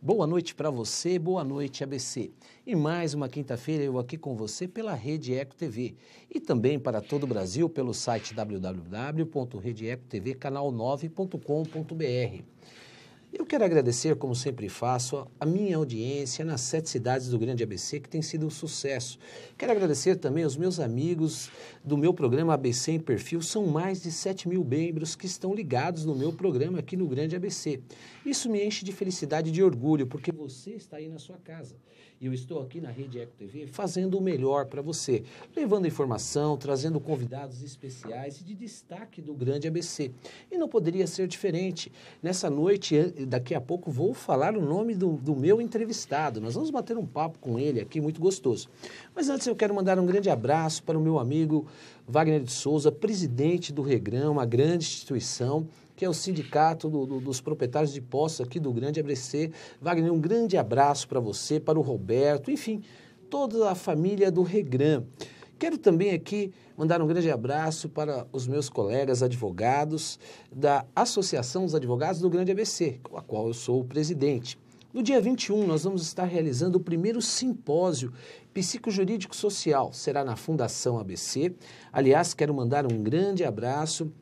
Boa noite para você, boa noite ABC. E mais uma quinta-feira eu aqui com você pela Rede Eco TV e também para todo o Brasil pelo site www.redeecotvcanal9.com.br. Eu quero agradecer, como sempre faço, a minha audiência nas 7 cidades do Grande ABC, que tem sido um sucesso. Quero agradecer também aos meus amigos do meu programa ABC em Perfil. São mais de 7.000 membros que estão ligados no meu programa aqui no Grande ABC. Isso me enche de felicidade e de orgulho, porque você está aí na sua casa. E eu estou aqui na Rede Eco TV fazendo o melhor para você, levando informação, trazendo convidados especiais e de destaque do Grande ABC. E não poderia ser diferente. Nessa noite, daqui a pouco, vou falar o nome do meu entrevistado. Nós vamos bater um papo com ele aqui, muito gostoso. Mas antes eu quero mandar um grande abraço para o meu amigo Wagner de Souza, presidente do Regrão, uma grande instituição, que é o sindicato dos proprietários de postos aqui do Grande ABC. Wagner, um grande abraço para você, para o Roberto, enfim, toda a família do Regrão. Quero também aqui mandar um grande abraço para os meus colegas advogados da Associação dos Advogados do Grande ABC, a qual eu sou o presidente. No dia 21, nós vamos estar realizando o primeiro simpósio psicojurídico social. Será na Fundação ABC. Aliás, quero mandar um grande abraço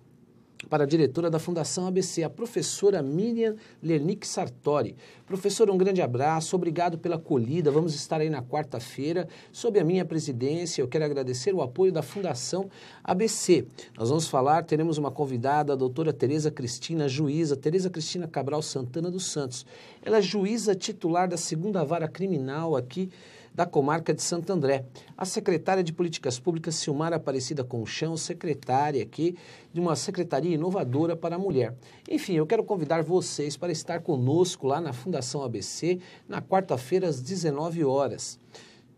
para a diretora da Fundação ABC, a professora Miriam Lernick Sartori. Professora, um grande abraço, obrigado pela acolhida, vamos estar aí na quarta-feira, sob a minha presidência. Eu quero agradecer o apoio da Fundação ABC. Nós vamos falar, teremos uma convidada, a doutora Tereza Cristina, juíza, Tereza Cristina Cabral Santana dos Santos. Ela é juíza titular da 2ª Vara Criminal aqui da comarca de Santo André. A secretária de Políticas Públicas, Silmara Aparecida Conchão, secretária aqui de uma secretaria inovadora para a mulher. Enfim, eu quero convidar vocês para estar conosco lá na Fundação ABC, na quarta-feira, às 19 horas.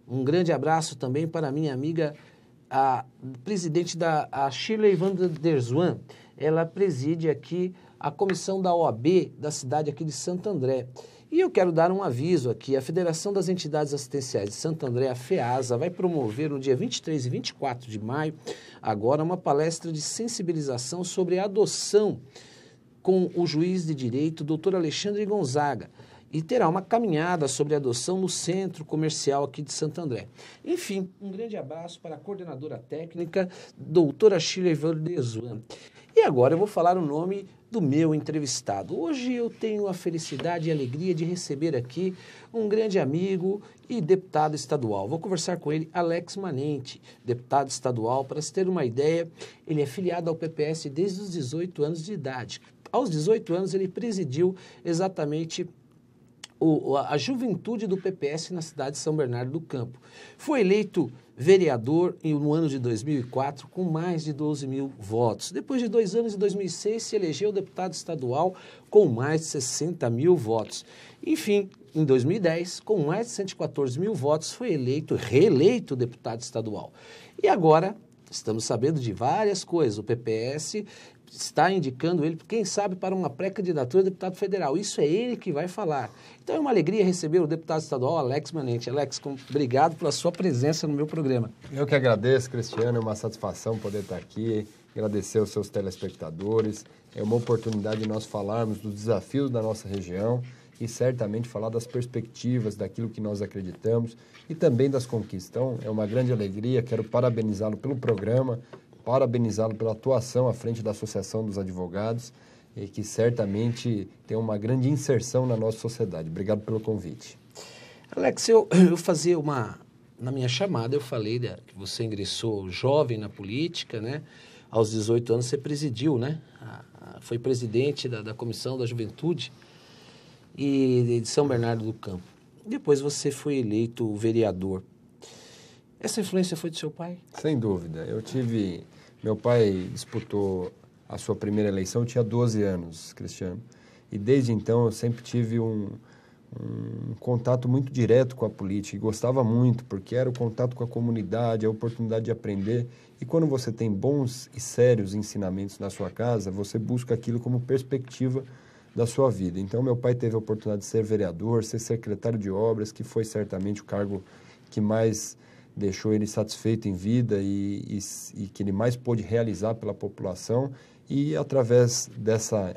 Um grande abraço também para a minha amiga, a presidente a Shirley Van der Zwan. Ela preside aqui a comissão da OAB da cidade aqui de Santo André. E eu quero dar um aviso aqui, a Federação das Entidades Assistenciais de Santo André, a FEASA, vai promover no dia 23 e 24 de maio, agora uma palestra de sensibilização sobre a adoção com o juiz de direito, Dr. Alexandre Gonzaga, e terá uma caminhada sobre adoção no centro comercial aqui de Santo André. Enfim, um grande abraço para a coordenadora técnica, doutora Shirley Van der Zwan. E agora eu vou falar o nome do meu entrevistado. Hoje eu tenho a felicidade e a alegria de receber aqui um grande amigo e deputado estadual. Vou conversar com ele, Alex Manente, deputado estadual. Para se ter uma ideia, ele é filiado ao PPS desde os 18 anos de idade. Aos 18 anos ele presidiu exatamente a juventude do PPS na cidade de São Bernardo do Campo. Foi eleito vereador no ano de 2004 com mais de 12.000 votos. Depois de 2 anos, em 2006, se elegeu deputado estadual com mais de 60.000 votos. Enfim, em 2010, com mais de 114.000 votos, foi reeleito deputado estadual. E agora, estamos sabendo de várias coisas. O PPS está indicando ele, quem sabe, para uma pré-candidatura a deputado federal. Isso é ele que vai falar. Então é uma alegria receber o deputado estadual Alex Manente. Alex, obrigado pela sua presença no meu programa. Eu que agradeço, Cristiano, é uma satisfação poder estar aqui, agradecer aos seus telespectadores. É uma oportunidade de nós falarmos dos desafios da nossa região e certamente falar das perspectivas, daquilo que nós acreditamos e também das conquistas. Então, é uma grande alegria, quero parabenizá-lo pelo programa, parabenizá-lo pela atuação à frente da Associação dos Advogados e que certamente tem uma grande inserção na nossa sociedade. Obrigado pelo convite. Alex, eu fazia na minha chamada eu falei que você ingressou jovem na política, né? Aos 18 anos você presidiu, né? Foi presidente da Comissão da Juventude e de São Bernardo do Campo. Depois você foi eleito vereador. Essa influência foi do seu pai? Sem dúvida. Meu pai disputou a sua primeira eleição, eu tinha 12 anos, Cristiano. E desde então eu sempre tive um contato muito direto com a política e gostava muito, porque era o contato com a comunidade, a oportunidade de aprender. E quando você tem bons e sérios ensinamentos na sua casa, você busca aquilo como perspectiva da sua vida. Então, meu pai teve a oportunidade de ser vereador, ser secretário de obras, que foi certamente o cargo que mais deixou ele satisfeito em vida e que ele mais pôde realizar pela população. E através dessa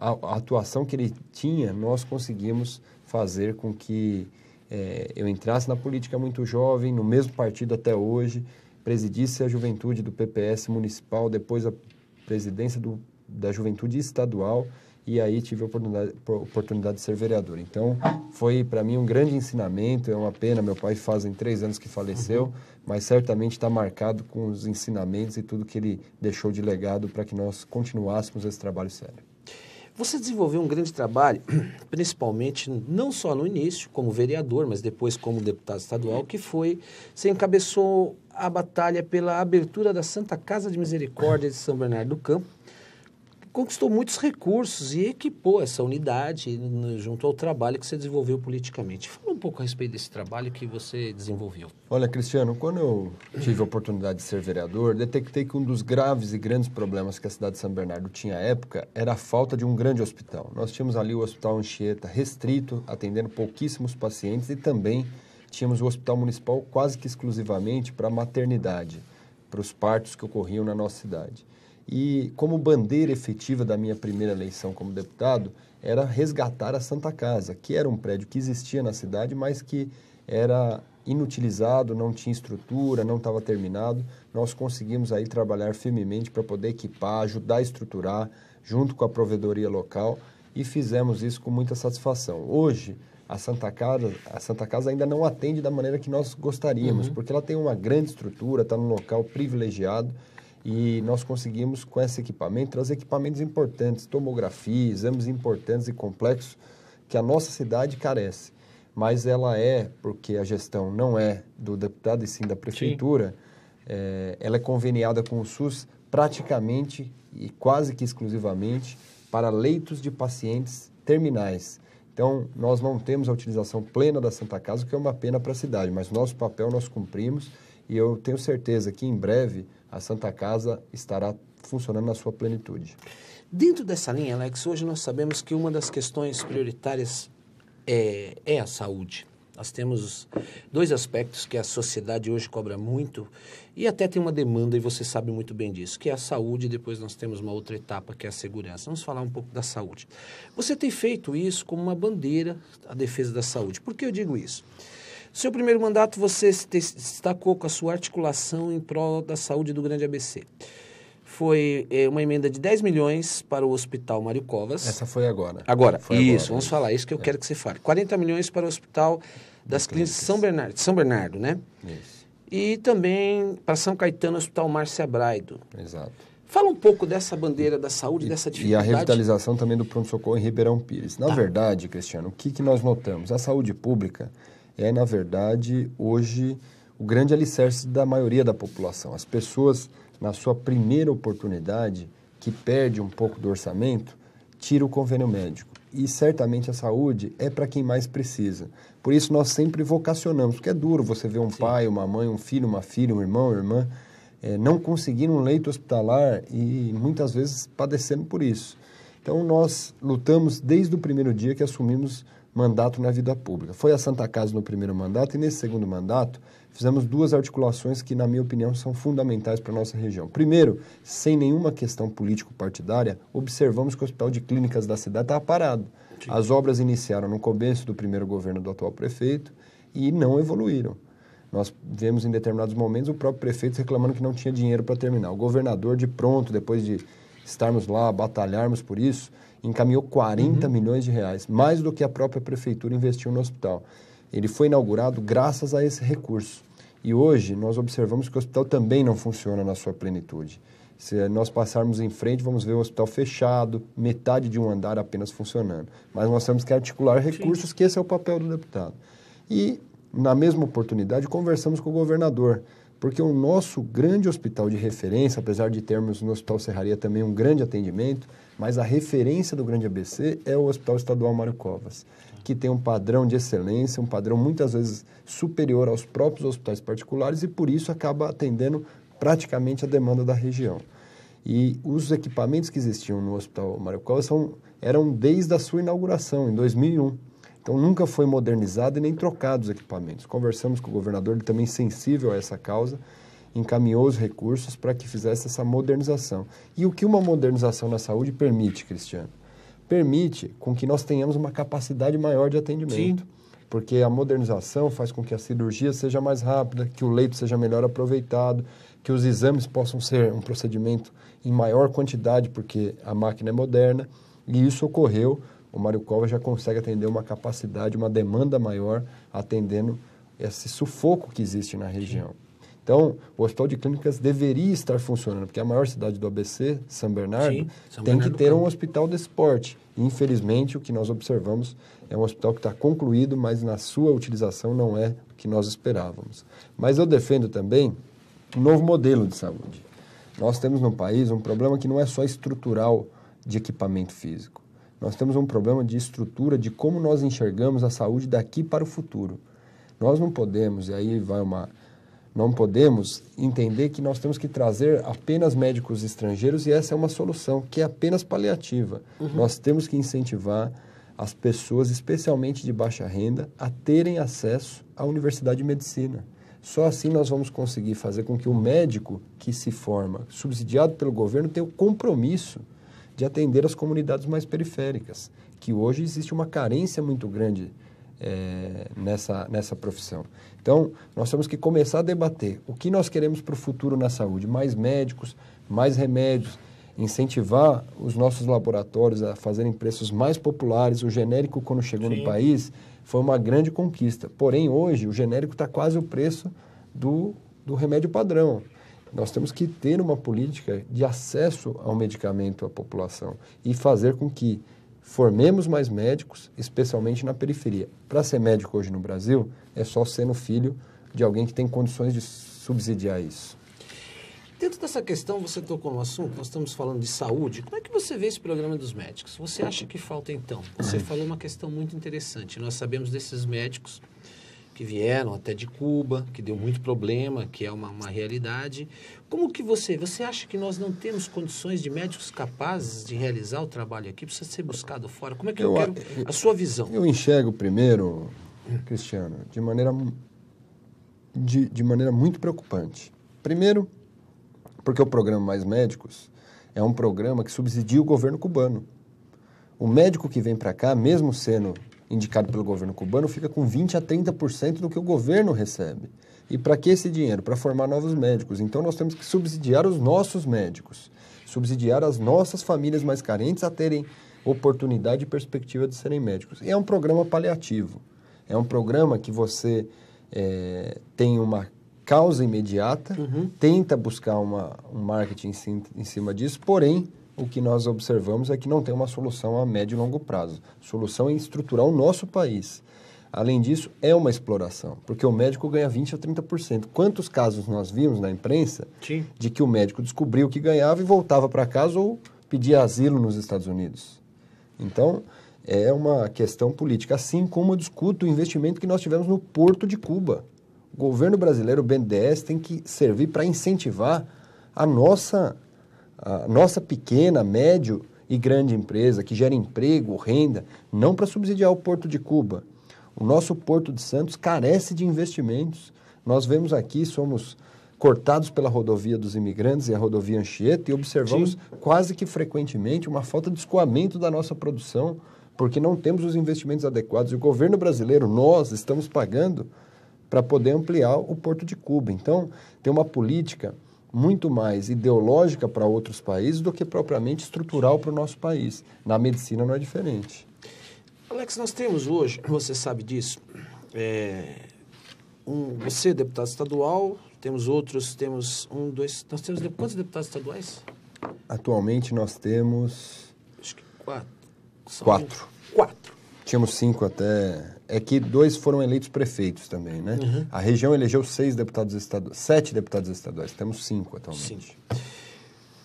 a atuação que ele tinha, nós conseguimos fazer com que eu entrasse na política muito jovem, no mesmo partido até hoje, presidisse a juventude do PPS municipal, depois a presidência da juventude estadual, e aí tive a oportunidade de ser vereador. Então, foi para mim um grande ensinamento, é uma pena, meu pai fazem 3 anos que faleceu, mas certamente está marcado com os ensinamentos e tudo que ele deixou de legado para que nós continuássemos esse trabalho sério. Você desenvolveu um grande trabalho, principalmente não só no início, como vereador, mas depois como deputado estadual, você encabeçou a batalha pela abertura da Santa Casa de Misericórdia de São Bernardo do Campo, conquistou muitos recursos e equipou essa unidade junto ao trabalho que você desenvolveu politicamente. Fala um pouco a respeito desse trabalho que você desenvolveu. Olha, Cristiano, quando eu tive a oportunidade de ser vereador, detectei que um dos graves e grandes problemas que a cidade de São Bernardo tinha à época era a falta de um grande hospital. Nós tínhamos ali o Hospital Anchieta restrito, atendendo pouquíssimos pacientes, e também tínhamos o Hospital Municipal quase que exclusivamente para a maternidade, para os partos que ocorriam na nossa cidade. E como bandeira efetiva da minha primeira eleição como deputado, era resgatar a Santa Casa, que era um prédio que existia na cidade, mas que era inutilizado, não tinha estrutura, não estava terminado. Nós conseguimos aí trabalhar firmemente para poder equipar, ajudar a estruturar, junto com a provedoria local, e fizemos isso com muita satisfação. Hoje, a Santa Casa ainda não atende da maneira que nós gostaríamos, porque ela tem uma grande estrutura, está num local privilegiado, e nós conseguimos, com esse equipamento, trazer equipamentos importantes, tomografia, exames importantes e complexos que a nossa cidade carece. Mas ela porque a gestão não é do deputado e sim da prefeitura, ela é conveniada com o SUS praticamente e quase que exclusivamente para leitos de pacientes terminais. Então, nós não temos a utilização plena da Santa Casa, o que é uma pena para a cidade, mas nosso papel nós cumprimos, e eu tenho certeza que em breve a Santa Casa estará funcionando na sua plenitude. Dentro dessa linha, Alex, hoje nós sabemos que uma das questões prioritárias é a saúde. Nós temos 2 aspectos que a sociedade hoje cobra muito e até tem uma demanda, e você sabe muito bem disso, que é a saúde, e depois nós temos uma outra etapa, que é a segurança. Vamos falar um pouco da saúde. Você tem feito isso como uma bandeira, a defesa da saúde. Por que eu digo isso? Seu primeiro mandato, você se destacou com a sua articulação em prol da saúde do Grande ABC. Foi uma emenda de 10 milhões para o Hospital Mário Covas. Essa foi agora. Vamos falar, isso que eu quero que você fale. 40 milhões para o Hospital das Clínicas São Bernardo, né? Isso. E também para São Caetano, Hospital Márcia Braido. Exato. Fala um pouco dessa bandeira da saúde, dessa dificuldade. E a revitalização também do pronto-socorro em Ribeirão Pires. Na verdade, Cristiano, o que nós notamos? A saúde pública na verdade, hoje, o grande alicerce da maioria da população. As pessoas, na sua primeira oportunidade, que perde um pouco do orçamento, tira o convênio médico. E certamente a saúde é para quem mais precisa. Por isso nós sempre vocacionamos, porque é duro você ver um pai, uma mãe, um filho, uma filha, um irmão, uma irmã, não conseguir um leito hospitalar e muitas vezes padecendo por isso. Então nós lutamos desde o primeiro dia que assumimos mandato na vida pública. Foi a Santa Casa no primeiro mandato, e nesse segundo mandato fizemos 2 articulações que, na minha opinião, são fundamentais para a nossa região. Primeiro, sem nenhuma questão político-partidária, observamos que o Hospital de Clínicas da cidade estava parado. Sim. As obras iniciaram no começo do primeiro governo do atual prefeito e não evoluíram. Nós vemos em determinados momentos o próprio prefeito reclamando que não tinha dinheiro para terminar. O governador, de pronto, depois de estarmos lá, batalharmos por isso, encaminhou 40 milhões de reais, mais do que a própria prefeitura investiu no hospital. Ele foi inaugurado graças a esse recurso. E hoje nós observamos que o hospital também não funciona na sua plenitude. Se nós passarmos em frente, vamos ver o hospital fechado, metade de um andar apenas funcionando. Mas nós temos que articular recursos, que esse é o papel do deputado. E, na mesma oportunidade, conversamos com o governador, porque o nosso grande hospital de referência, apesar de termos no Hospital Serraria também um grande atendimento, mas a referência do Grande ABC é o Hospital Estadual Mário Covas, que tem um padrão de excelência, um padrão muitas vezes superior aos próprios hospitais particulares e por isso acaba atendendo praticamente a demanda da região. E os equipamentos que existiam no Hospital Mário Covas eram desde a sua inauguração, em 2001. Então, nunca foi modernizado e nem trocado os equipamentos. Conversamos com o governador, ele também sensível a essa causa, encaminhou os recursos para que fizesse essa modernização. E o que uma modernização na saúde permite, Cristiano? permite com que nós tenhamos uma capacidade maior de atendimento. Sim. Porque a modernização faz com que a cirurgia seja mais rápida, que o leito seja melhor aproveitado, que os exames possam ser um procedimento em maior quantidade, porque a máquina é moderna, e isso ocorreu. O Mário Covas já consegue atender uma capacidade, uma demanda maior, atendendo esse sufoco que existe na região. Então, o Hospital de Clínicas deveria estar funcionando, porque a maior cidade do ABC, São Bernardo, tem que ter um hospital desse porte. Infelizmente, o que nós observamos é um hospital que está concluído, mas na sua utilização não é o que nós esperávamos. Mas eu defendo também um novo modelo de saúde. Nós temos no país um problema que não é só estrutural de equipamento físico. Nós temos um problema de estrutura de como nós enxergamos a saúde daqui para o futuro. Nós não podemos, e aí vai não podemos entender que nós temos que trazer apenas médicos estrangeiros e essa é uma solução, que é apenas paliativa. Nós temos que incentivar as pessoas, especialmente de baixa renda, a terem acesso à Universidade de Medicina. Só assim nós vamos conseguir fazer com que o médico que se forma, subsidiado pelo governo, tenha o compromisso de atender as comunidades mais periféricas, que hoje existe uma carência muito grande nessa profissão. Então, nós temos que começar a debater o que nós queremos para o futuro na saúde, mais médicos, mais remédios, incentivar os nossos laboratórios a fazerem preços mais populares. O genérico, quando chegou no país, foi uma grande conquista. Porém, hoje, o genérico está quase o preço do remédio padrão. Nós temos que ter uma política de acesso ao medicamento à população e fazer com que formemos mais médicos, especialmente na periferia. Para ser médico hoje no Brasil, é só sendo filho de alguém que tem condições de subsidiar isso. Dentro dessa questão, você tocou no assunto, nós estamos falando de saúde. Como é que você vê esse programa dos médicos? Você acha que falta, então? Você falou uma questão muito interessante. Nós sabemos desses médicos que vieram até de Cuba, que deu muito problema, que é uma realidade. Como que você acha que nós não temos condições de médicos capazes de realizar o trabalho aqui? Precisa ser buscado fora? Como é que eu quero a sua visão? Eu enxergo primeiro, Cristiano, de maneira muito preocupante. Primeiro, porque o programa Mais Médicos é um programa que subsidia o governo cubano. O médico que vem para cá, mesmo sendo indicado pelo governo cubano, fica com 20% a 30% do que o governo recebe. E para que esse dinheiro? Para formar novos médicos. Então, nós temos que subsidiar os nossos médicos, subsidiar as nossas famílias mais carentes a terem oportunidade e perspectiva de serem médicos. E é um programa paliativo. É um programa que você tem uma causa imediata, tenta buscar um marketing em cima disso, porém, o que nós observamos é que não tem uma solução a médio e longo prazo. A solução é estruturar o nosso país. Além disso, é uma exploração, porque o médico ganha 20% a 30%. Quantos casos nós vimos na imprensa de que o médico descobriu que ganhava e voltava para casa ou pedia asilo nos Estados Unidos? Então, é uma questão política, assim como eu discuto o investimento que nós tivemos no Porto de Cuba. O governo brasileiro, o BNDES, tem que servir para incentivar a nossa pequena, médio e grande empresa que gera emprego, renda, não para subsidiar o Porto de Cuba. O nosso Porto de Santos carece de investimentos. Nós vemos aqui, somos cortados pela rodovia dos imigrantes e a rodovia Anchieta e observamos quase que frequentemente uma falta de escoamento da nossa produção, porque não temos os investimentos adequados. E o governo brasileiro, nós estamos pagando para poder ampliar o Porto de Cuba. Então, tem uma política muito mais ideológica para outros países do que propriamente estrutural para o nosso país. Na medicina não é diferente. Alex, nós temos hoje, você sabe disso, você é deputado estadual, temos outros, nós temos quantos deputados estaduais? Atualmente nós temos... Acho que 4. Quatro. Tínhamos 5 até... É que 2 foram eleitos prefeitos também, né? A região elegeu 7 deputados estaduais. Temos 5 atualmente.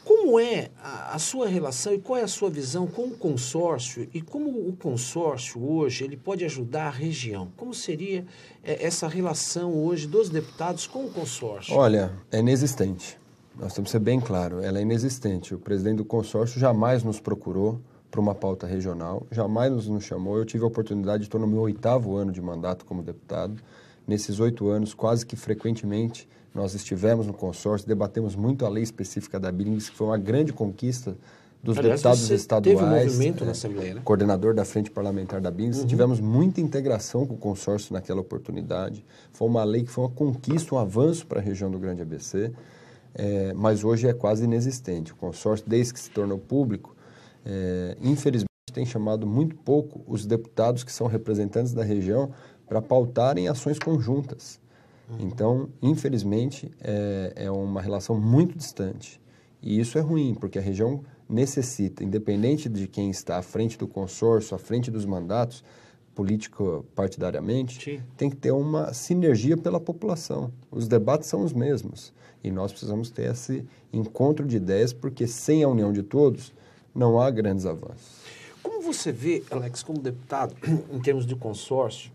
Como é a sua relação e qual é a sua visão com o consórcio e como o consórcio hoje ele pode ajudar a região? Como seria essa relação hoje dos deputados com o consórcio? Olha, é inexistente. Nós temos que ser bem claro, ela é inexistente. O presidente do consórcio jamais nos procurou para uma pauta regional, jamais nos chamou. Eu tive a oportunidade, estou no meu 8º ano de mandato como deputado. Nesses 8 anos, quase que frequentemente, nós estivemos no consórcio, debatemos muito a lei específica da Bilingues, que foi uma grande conquista dos Aliás, deputados você estaduais, teve um movimento na Assembleia, né? coordenador da Frente Parlamentar da BINGS, tivemos muita integração com o consórcio naquela oportunidade. Foi uma lei que foi uma conquista, um avanço para a região do Grande ABC, mas hoje é quase inexistente. O consórcio, desde que se tornou público, infelizmente tem chamado muito pouco os deputados que são representantes da região para pautarem ações conjuntas. Então, infelizmente, é uma relação muito distante. E isso é ruim, porque a região necessita, independente de quem está à frente do consórcio, à frente dos mandatos, político-partidariamente, Sim. tem que ter uma sinergia pela população. Os debates são os mesmos. E nós precisamos ter esse encontro de ideias, porque sem a união de todos, não há grandes avanços. Como você vê, Alex, como deputado, em termos de consórcio,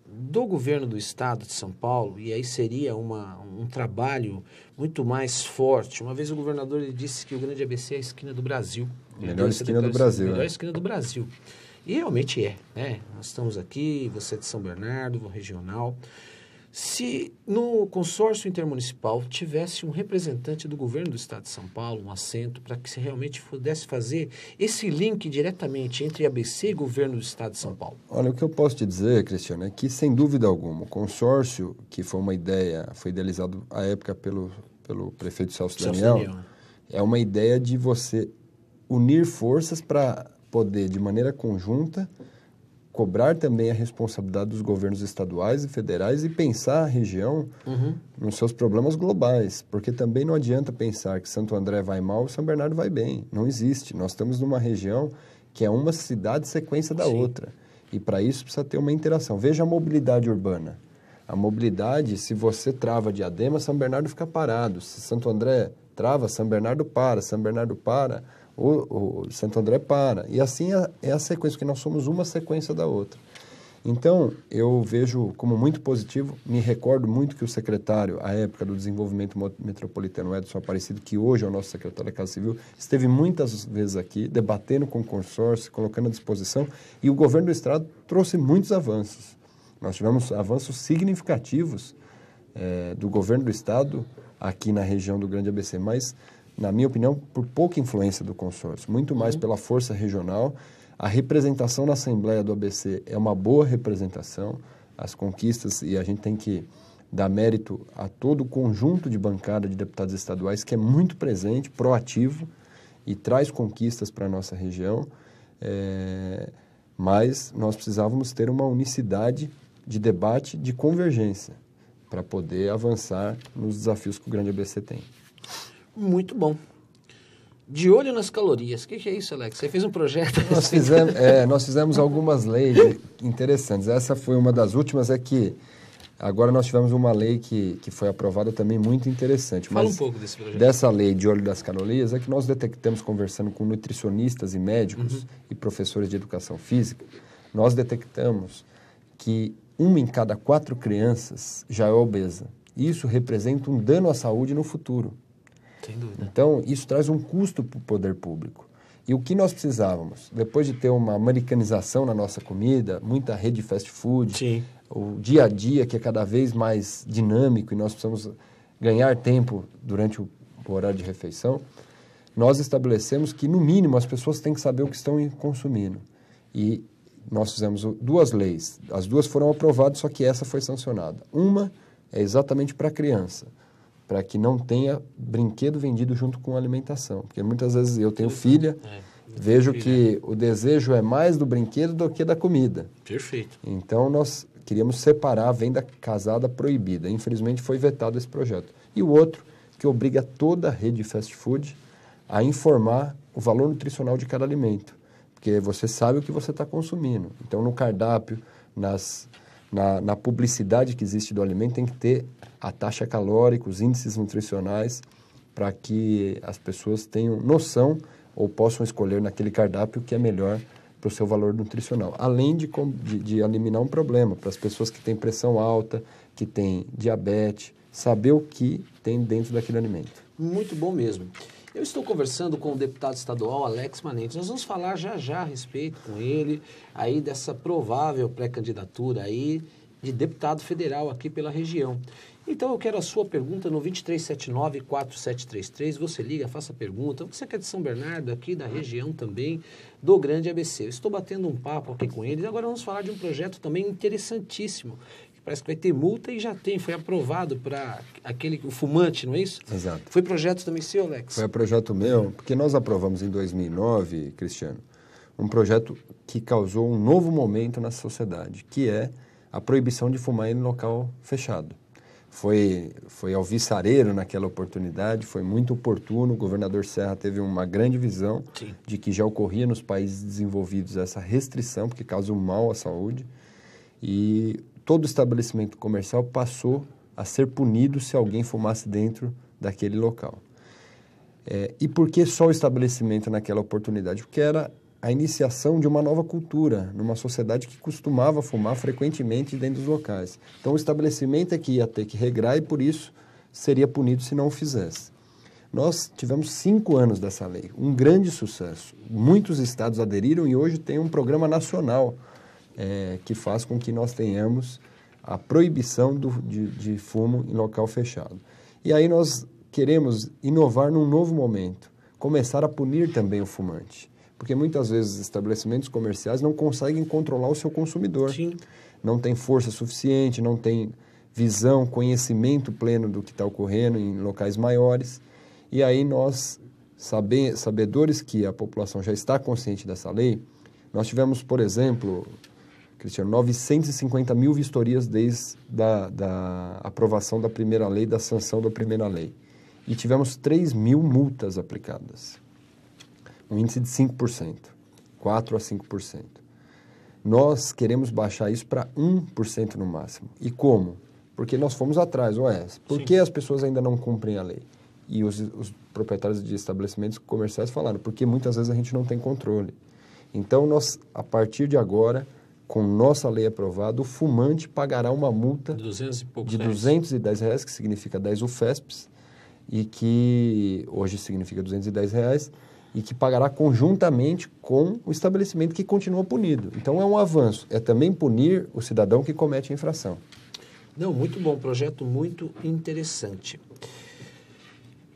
do governo do estado de São Paulo, e aí seria um trabalho muito mais forte. Uma vez o governador ele disse que o Grande ABC é a esquina do Brasil. Melhor esquina do Brasil. Melhor esquina do Brasil. E realmente né? Nós estamos aqui, você é de São Bernardo, regional. Se no consórcio intermunicipal tivesse um representante do governo do estado de São Paulo, um assento, para que se realmente pudesse fazer esse link diretamente entre ABC e governo do estado de São Paulo. Olha, o que eu posso te dizer, Cristiano, é que, sem dúvida alguma, o consórcio, que foi uma ideia, foi idealizado à época pelo prefeito Celso Daniel, é uma ideia de você unir forças para poder, de maneira conjunta, cobrar também a responsabilidade dos governos estaduais e federais e pensar a região nos seus problemas globais, porque também não adianta pensar que Santo André vai mal e São Bernardo vai bem. Não existe. Nós estamos numa região que é uma cidade sequência da outra. E para isso precisa ter uma interação. Veja a mobilidade urbana. A mobilidade, se você trava Diadema, São Bernardo fica parado. Se Santo André trava, São Bernardo para. São Bernardo para, o Santo André para. E assim é a sequência, porque nós somos uma sequência da outra. Então, eu vejo como muito positivo, me recordo muito que o secretário, à época do desenvolvimento metropolitano, Edson Aparecido, que hoje é o nosso secretário da Casa Civil, esteve muitas vezes aqui, debatendo com o consórcio, colocando à disposição, e o governo do estado trouxe muitos avanços. Nós tivemos avanços significativos do governo do estado aqui na região do Grande ABC, mas, na minha opinião, por pouca influência do consórcio, muito mais pela força regional. A representação na Assembleia do ABC é uma boa representação, as conquistas, e a gente tem que dar mérito a todo o conjunto de bancada de deputados estaduais, que é muito presente, proativo, e traz conquistas para a nossa região, mas nós precisávamos ter uma unicidade de debate, de convergência, para poder avançar nos desafios que o Grande ABC tem. Muito bom. De olho nas calorias. O que é isso, Alex? Você fez um projeto? Nós fizemos algumas leis interessantes. Essa foi uma das últimas, que agora nós tivemos uma lei que foi aprovada também muito interessante. Fala um pouco desse projeto. Dessa lei de olho das calorias é que nós detectamos, conversando com nutricionistas e médicos e professores de educação física, nós detectamos que 1 em cada 4 crianças já é obesa. Isso representa um dano à saúde no futuro. Sem dúvida. Então, isso traz um custo para o poder público. E o que nós precisávamos? Depois de ter uma americanização na nossa comida, muita rede fast food, o dia a dia que é cada vez mais dinâmico e nós precisamos ganhar tempo durante o horário de refeição, nós estabelecemos que, no mínimo, as pessoas têm que saber o que estão consumindo. E nós fizemos 2 leis. As 2 foram aprovadas, só que essa foi sancionada. Uma é exatamente para a criança, para que não tenha brinquedo vendido junto com alimentação. Porque muitas vezes eu tenho filha, vejo que o desejo é mais do brinquedo do que da comida. Perfeito. Então, nós queríamos separar a venda casada proibida. Infelizmente, foi vetado esse projeto. E o outro, que obriga toda a rede de fast food a informar o valor nutricional de cada alimento. Porque você sabe o que você está consumindo. Então, no cardápio, na publicidade que existe do alimento, tem que ter a taxa calórica, os índices nutricionais, para que as pessoas tenham noção ou possam escolher naquele cardápio o que é melhor para o seu valor nutricional. Além de eliminar um problema para as pessoas que têm pressão alta, que têm diabetes, saber o que tem dentro daquele alimento. Muito bom mesmo. Eu estou conversando com o deputado estadual Alex Manentes. Nós vamos falar já a respeito com ele aí dessa provável pré-candidatura aí de deputado federal aqui pela região. Então eu quero a sua pergunta no 2379-4733. Você liga, faça a pergunta. Você que é de São Bernardo, aqui da região também, do Grande ABC. Eu estou batendo um papo aqui com eles. Agora vamos falar de um projeto também interessantíssimo. Parece que vai ter multa e já tem. Foi aprovado para o fumante, não é isso? Exato. Foi projeto também seu, Alex? Foi projeto meu, porque nós aprovamos em 2009, Cristiano, um projeto que causou um novo momento na sociedade, que é a proibição de fumar em local fechado. Foi alvissareiro naquela oportunidade, foi muito oportuno. O governador Serra teve uma grande visão Sim. de que já ocorria nos países desenvolvidos essa restrição, porque causa um mal à saúde. E todo estabelecimento comercial passou a ser punido se alguém fumasse dentro daquele local. E por que só o estabelecimento naquela oportunidade? Porque era a iniciação de uma nova cultura, numa sociedade que costumava fumar frequentemente dentro dos locais. Então, o estabelecimento é que ia ter que regrar e, por isso, seria punido se não o fizesse. Nós tivemos 5 anos dessa lei, um grande sucesso. Muitos estados aderiram e hoje tem um programa nacional que faz com que nós tenhamos a proibição de fumo em local fechado. E aí nós queremos inovar num novo momento, começar a punir também o fumante. Porque muitas vezes estabelecimentos comerciais não conseguem controlar o seu consumidor. Sim. Não tem força suficiente, não tem visão, conhecimento pleno do que está ocorrendo em locais maiores. E aí nós, sabedores que a população já está consciente dessa lei, nós tivemos, por exemplo, Cristiano, 950 mil vistorias desde da aprovação da primeira lei, da sanção da primeira lei. E tivemos 3 mil multas aplicadas. Um índice de 5%, 4% a 5%. Nós queremos baixar isso para 1% no máximo. E como? Porque nós fomos atrás, por que as pessoas ainda não cumprem a lei? E os proprietários de estabelecimentos comerciais falaram, porque muitas vezes a gente não tem controle. Então, nós, a partir de agora, com nossa lei aprovada, o fumante pagará uma multa de 200 e poucos de R$210, que significa 10 UFESPs, e que hoje significa R$210, e que pagará conjuntamente com o estabelecimento que continua punido. Então, é um avanço. É também punir o cidadão que comete a infração. Não, muito bom. Projeto muito interessante.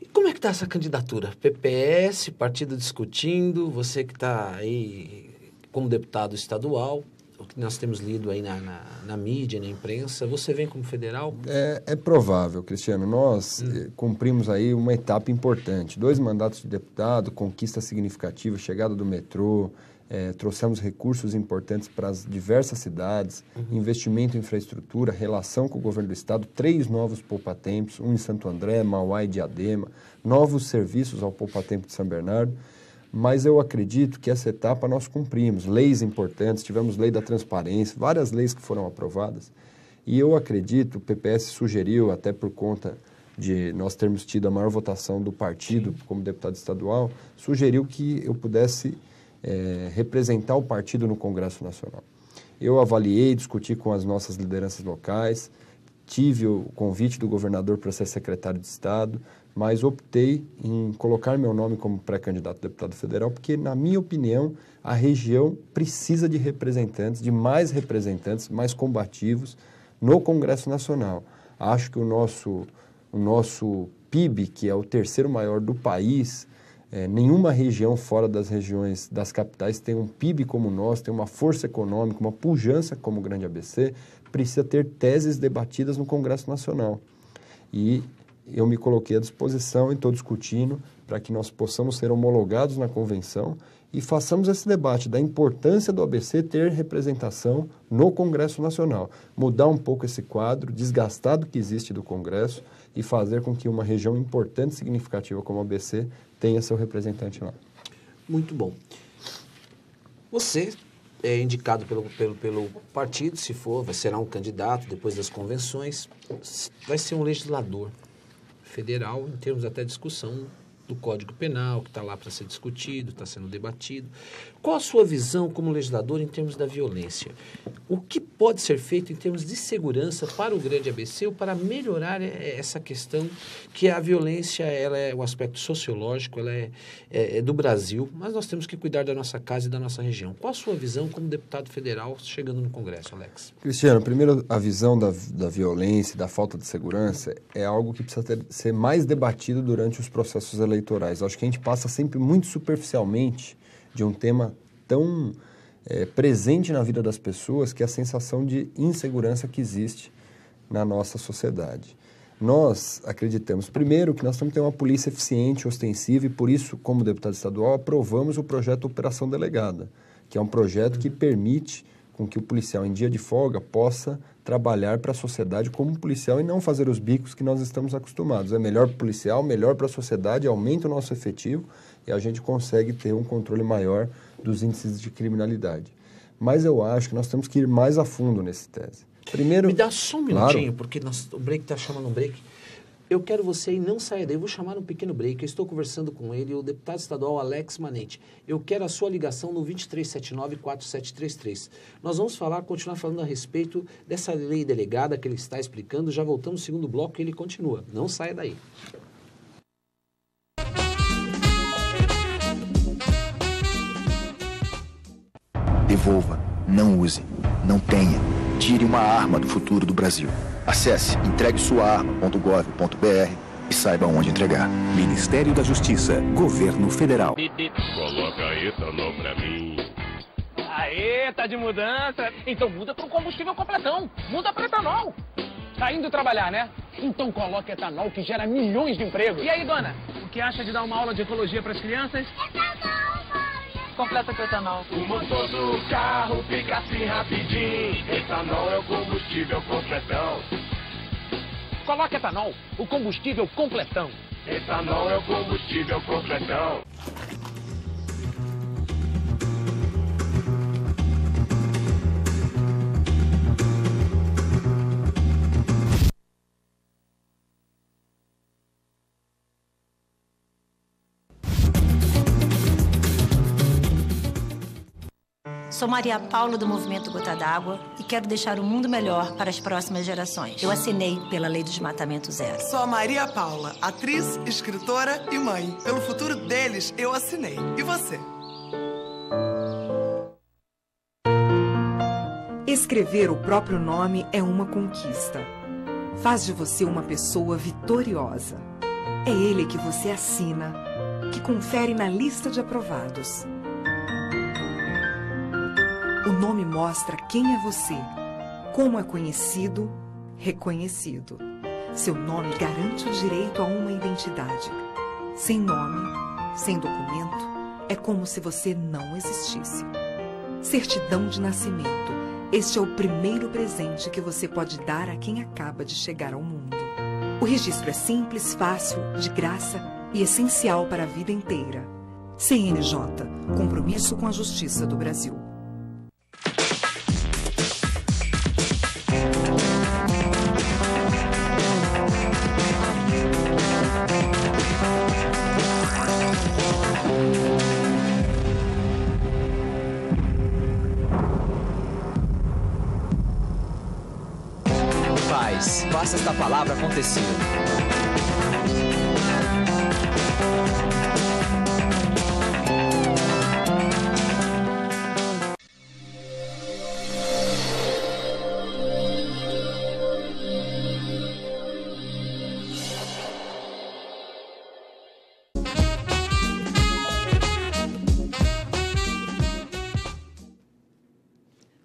E como é que está essa candidatura? PPS, partido discutindo, você que está aí como deputado estadual, o que nós temos lido aí na mídia, na imprensa, você vem como federal? É provável, Cristiano. Nós cumprimos aí uma etapa importante. 2 mandatos de deputado, conquista significativa, chegada do metrô, trouxemos recursos importantes para as diversas cidades, investimento em infraestrutura, relação com o governo do estado, 3 novos poupa-tempos, um em Santo André, Mauá e Diadema, novos serviços ao poupa-tempo de São Bernardo. Mas eu acredito que essa etapa nós cumprimos. Leis importantes, tivemos lei da transparência, várias leis que foram aprovadas. E eu acredito, o PPS sugeriu, até por conta de nós termos tido a maior votação do partido como deputado estadual, sugeriu que eu pudesse representar o partido no Congresso Nacional. Eu avaliei, discuti com as nossas lideranças locais, tive o convite do governador para ser secretário de Estado, mas optei em colocar meu nome como pré-candidato a deputado federal, porque, na minha opinião, a região precisa de representantes, de mais representantes, mais combativos no Congresso Nacional. Acho que o nosso PIB, que é o 3º maior do país, nenhuma região fora das regiões das capitais tem um PIB como o nosso, tem uma força econômica, uma pujança como o Grande ABC, precisa ter teses debatidas no Congresso Nacional. E eu me coloquei à disposição e estou discutindo para que nós possamos ser homologados na convenção e façamos esse debate da importância do ABC ter representação no Congresso Nacional. Mudar um pouco esse quadro desgastado que existe do Congresso e fazer com que uma região importante e significativa como a ABC tenha seu representante lá. Muito bom. Você é indicado pelo partido, se for, será um candidato depois das convenções, vai ser um legislador federal, em termos até de discussão do Código Penal, que está lá para ser discutido, está sendo debatido. Qual a sua visão como legislador em termos da violência? O que pode ser feito em termos de segurança para o Grande ABC ou para melhorar essa questão que a violência ela é um aspecto sociológico, ela é do Brasil, mas nós temos que cuidar da nossa casa e da nossa região. Qual a sua visão como deputado federal chegando no Congresso, Alex? Cristiano, primeiro, a visão da violência e da falta de segurança é algo que precisa ser mais debatido durante os processos eleitorais. Acho que a gente passa sempre muito superficialmente de um tema tão presente na vida das pessoas, que é a sensação de insegurança que existe na nossa sociedade. Nós acreditamos, primeiro, que nós temos que ter uma polícia eficiente, ostensiva, e por isso, como deputado estadual, aprovamos o projeto Operação Delegada, que é um projeto que permite com que o policial, em dia de folga, possa trabalhar para a sociedade como um policial e não fazer os bicos que nós estamos acostumados. É melhor para o policial, melhor para a sociedade, aumenta o nosso efetivo e a gente consegue ter um controle maior dos índices de criminalidade. Mas eu acho que nós temos que ir mais a fundo nesse tese. Primeiro, me dá só um minutinho, claro, porque o break está chamando um break. Eu quero você e não saia daí. Eu vou chamar um pequeno break. Eu estou conversando com ele, o deputado estadual Alex Manente. Eu quero a sua ligação no 2379-4733. Nós vamos continuar falando a respeito dessa lei delegada que ele está explicando. Já voltamos no segundo bloco e ele continua. Não saia daí. Devolva, não use, não tenha. Tire uma arma do futuro do Brasil. Acesse entreguesuaarma.gov.br e saiba onde entregar. Ministério da Justiça, Governo Federal. Coloca etanol pra mim. Aê, tá de mudança? Então muda pro combustível completão. Muda pra etanol. Tá indo trabalhar, né? Então coloca etanol que gera milhões de empregos. E aí, dona? O que acha de dar uma aula de ecologia pras crianças? Completa com etanol. O motor do carro fica assim rapidinho. Etanol é o combustível completão. Coloca etanol, o combustível completão. Etanol é o combustível completão. Sou Maria Paula do Movimento Gota d'Água e quero deixar o mundo melhor para as próximas gerações. Eu assinei pela Lei do Desmatamento Zero. Sou a Maria Paula, atriz, escritora e mãe. Pelo futuro deles, eu assinei. E você? Escrever o próprio nome é uma conquista. Faz de você uma pessoa vitoriosa. É ele que você assina, que confere na lista de aprovados. O nome mostra quem é você, como é conhecido, reconhecido. Seu nome garante o direito a uma identidade. Sem nome, sem documento, é como se você não existisse. Certidão de nascimento. Este é o primeiro presente que você pode dar a quem acaba de chegar ao mundo. O registro é simples, fácil, de graça e essencial para a vida inteira. CNJ, compromisso com a justiça do Brasil. Faça esta palavra acontecer.